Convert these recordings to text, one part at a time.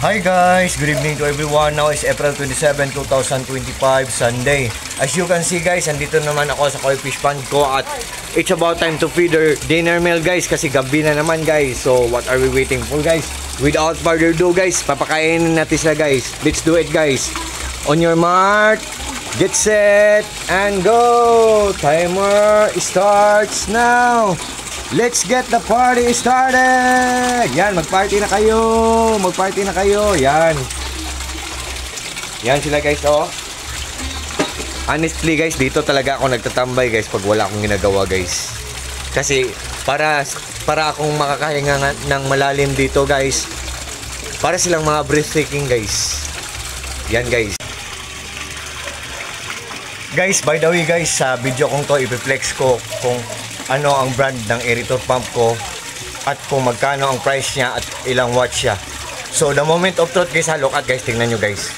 Hi guys, good evening to everyone. Now is April 27, 2025, Sunday. As you can see guys, andito naman ako sa koi fish pond ko at it's about time to feed our dinner meal guys kasi gabi na naman guys. So what are we waiting for guys? Without further ado guys, papakainin natin sila guys. Let's do it guys. On your mark, get set, and go! Timer starts now! Let's get the party started! Yan, mag-party na kayo! Mag-party na kayo! Yan. Yan sila guys, oh. Honestly guys, dito talaga ako nagtatambay guys pag wala akong ginagawa guys. Kasi para akong makakahinga ng malalim dito guys. Para silang mga breathtaking guys. Yan guys. Guys, by the way guys, sa video kong to, ipiflex ko kung ano ang brand ng aerator pump ko at kung magkano ang price niya at ilang watts siya. So the moment of truth guys, look at guys, tingnan nyo guys.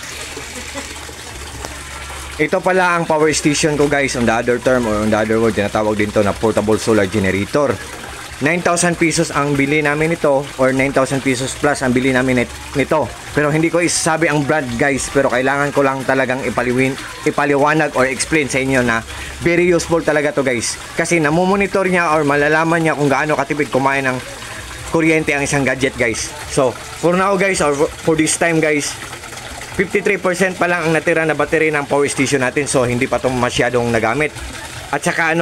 Ito pala ang power station ko guys, on the other term or on the other word, tinatawag din to na portable solar generator. 9,000 pesos ang bili namin nito or 9,000 pesos plus ang bili namin nito. Pero hindi ko isasabi ang brand guys, pero kailangan ko lang talagang ipaliwanag or explain sa inyo na very useful talaga to guys. Kasi namomonitor niya or malalaman niya kung gaano katipid kumain ng kuryente ang isang gadget guys. So for now guys, or for this time guys, 53% pa lang ang natira na battery ng power station natin. So hindi pa ito masyadong nagamit. At saka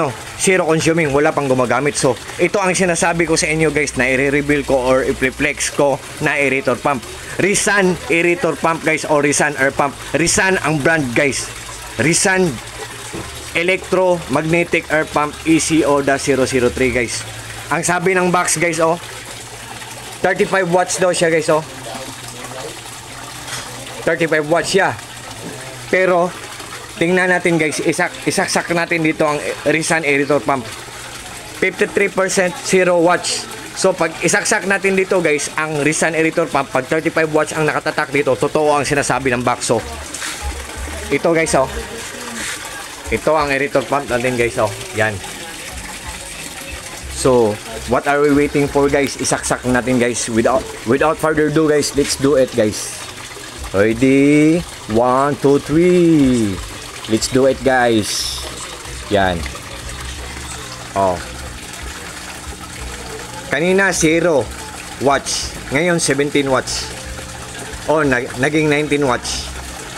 zero consuming, wala pang gumagamit. So ito ang sinasabi ko sa inyo guys na i-reveal ko or i-flex ko na aerator pump. Risan aerator pump guys o Risan air pump. Risan ang brand guys. Risan electromagnetic air pump ECO-003 guys. Ang sabi ng box guys 35 watts daw siya guys 35 watts siya. Pero tingnan natin guys, isaksak natin dito ang Risan aerator pump. 53% 0 watts. So pag isaksak natin dito guys, ang Risan aerator pump, pag 35 watts ang nakatatak dito, totoo ang sinasabi ng box. So ito guys ito ang aerator pump natin guys yan. So what are we waiting for guys? Isaksak natin guys. Without further ado guys, let's do it guys. Ready? 1, 2, 3. Let's do it guys. Yan. Kanina 0 watts. Ngayon 17 watts. Naging 19 watts.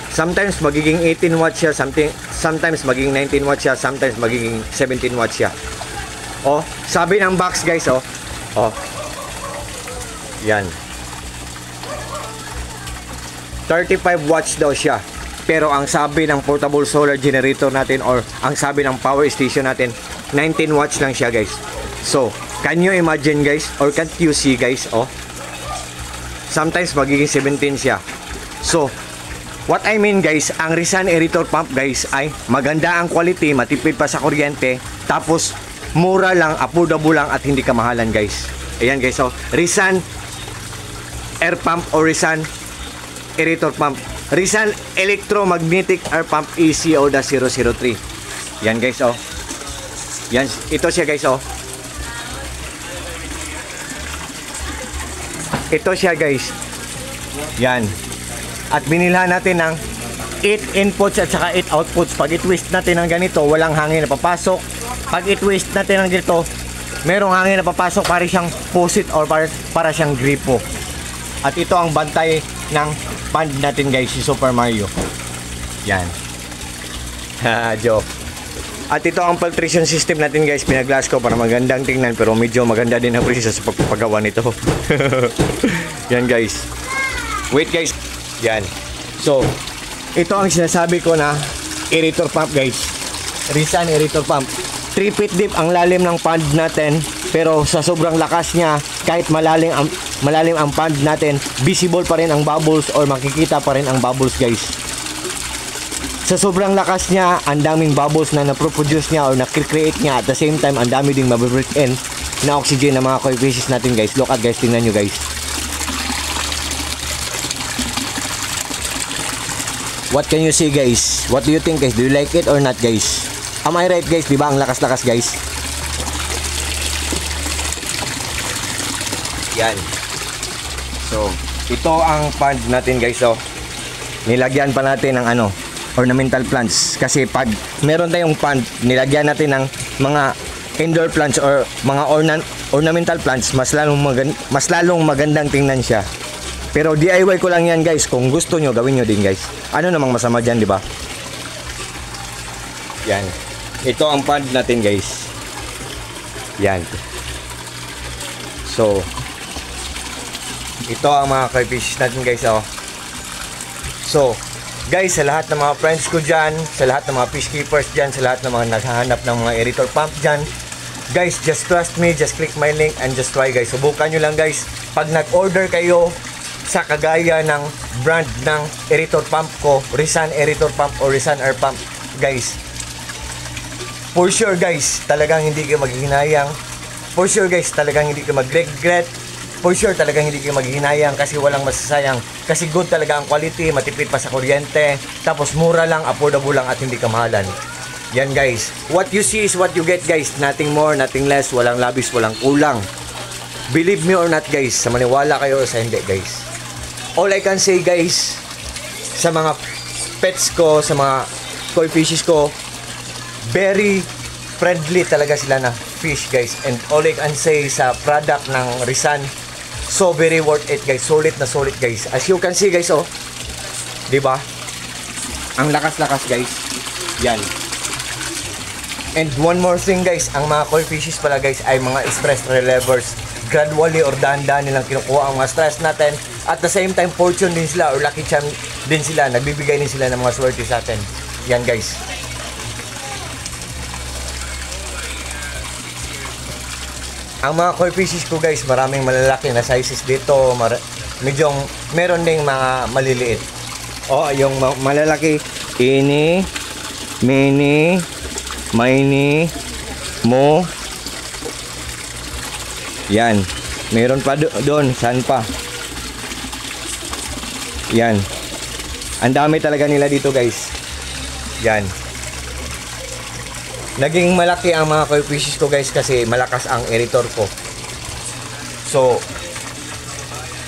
Sometimes magiging 18 watts siya, sometimes magiging 19 watts siya, sometimes magiging 17 watts siya. Sabi ng box guys yan. 35 watts daw siya. Pero ang sabi ng portable solar generator natin or ang sabi ng power station natin, 19 watts lang siya guys. So can you imagine guys, or can't you see guys, sometimes magiging 17 siya. So what I mean guys, ang Risan aerator pump guys ay maganda ang quality, matipid pa sa kuryente, tapos mura lang, affordable lang at hindi kamahalan guys. Ayan guys, Risan air pump o Risan aerator pump. Risan electromagnetic air pump ECO-003. Yan guys Yan, ito siya guys Ito siya guys. Yan. At binilhan natin ng 8 inputs at saka 8 outputs. Pag i-twist natin ng ganito, walang hangin na papasok. Pag i-twist natin ng ganito, merong hangin na papasok, para siyang faucet or para siyang gripo. At ito ang bantay ng pond natin guys, si Super Mario. Yan. Joke. At ito ang filtration system natin guys, pinaglas ko para magandang tingnan, pero medyo maganda din ang presyo sa pagpapagawa nito. Yan guys. Wait guys. Yan. So ito ang sinasabi ko na aerator pump guys. Risan aerator pump. 3 feet deep ang lalim ng pond natin, pero sa sobrang lakas niya, kahit malalim ang pond natin, visible pa rin ang bubbles or makikita pa rin ang bubbles guys. Sa sobrang lakas niya, ang daming bubbles na naproproduce niya or na-create niya, at the same time ang dami ding mabibreathe in na oxygen ng mga koi fishes natin guys. Look at guys, tingnan nyo guys. What can you see guys? What do you think guys? Do you like it or not guys? Am I right guys? Diba ang lakas-lakas guys? Yan. So ito ang pond natin guys. So, nilagyan pa natin ng ano, ornamental plants. Kasi pag meron tayong pond, nilagyan natin ng mga indoor plants or mga ornamental plants, mas lalong magandang tingnan siya. Pero DIY ko lang yan guys. Kung gusto nyo, gawin nyo din guys. Ano namang masama dyan, di ba? Yan. Ito ang pond natin guys. Yan. So, ito ang mga koi fish natin guys. Oh. So, guys, sa lahat ng mga friends ko dyan, sa lahat ng mga fish keepers dyan, sa lahat ng mga naghahanap ng mga aerator pump dyan, guys, just trust me, just click my link and just try guys. Subukan nyo lang guys. Pag nag-order kayo sa kagaya ng brand ng aerator pump ko, Rizan aerator pump o Rizan air pump, guys, for sure guys, talagang hindi kayo maghihinayang. For sure guys, talagang hindi kayo mag-regret. For sure talagang hindi kayo maghihinayang kasi walang masasayang. Kasi good talaga ang quality, matipid pa sa kuryente, tapos mura lang, affordable lang at hindi kamahalan. Yan guys, what you see is what you get guys. Nothing more, nothing less, walang labis, walang kulang. Believe me or not guys, sa maniwala kayo o sa hindi guys. All I can say guys, sa mga pets ko, sa mga koi fishes ko, very friendly talaga sila na fish guys. And all I can say sa product ng Rizan, so very worth it guys. Solid na solid guys. As you can see guys, oh, di ba? Ang lakas-lakas guys. Yan. And one more thing guys, ang mga koi fishes pala guys ay mga stress relievers. Gradually or dahan-dahan nilang kinukuha ang mga stress natin. At the same time, fortune din sila or lucky charm din sila. Nagbibigay din sila ng mga swerte sa atin. Yan guys. Ang mga koi fishes ko guys, maraming malalaki na sizes dito. Medyo meron ding mga maliliit. O, yung malalaki, ini, mini, mini, mo. Yan. Meron pa doon. Saan pa? Yan. Ang dami talaga nila dito guys. Yan. Naging malaki ang mga koi fishes ko guys kasi malakas ang aerator ko. So,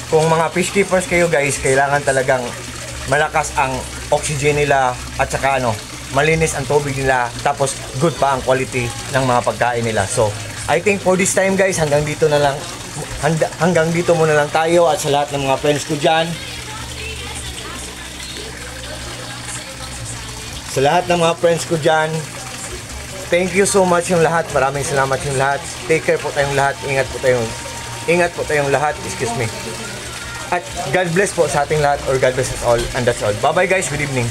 kung mga fish keepers kayo guys, kailangan talagang malakas ang oxygen nila at saka ano, malinis ang tubig nila, tapos good pa ang quality ng mga pagkain nila. So, I think for this time guys, hanggang dito na lang, hanggang dito muna lang tayo. At sa lahat ng mga friends ko dyan, sa lahat ng mga friends ko dyan, thank you so much yung lahat. Maraming salamat yung lahat. Take care po tayong lahat. Ingat po tayong lahat. Excuse me. At God bless po sa ating lahat, or God bless us all. And that's all. Bye bye guys. Good evening.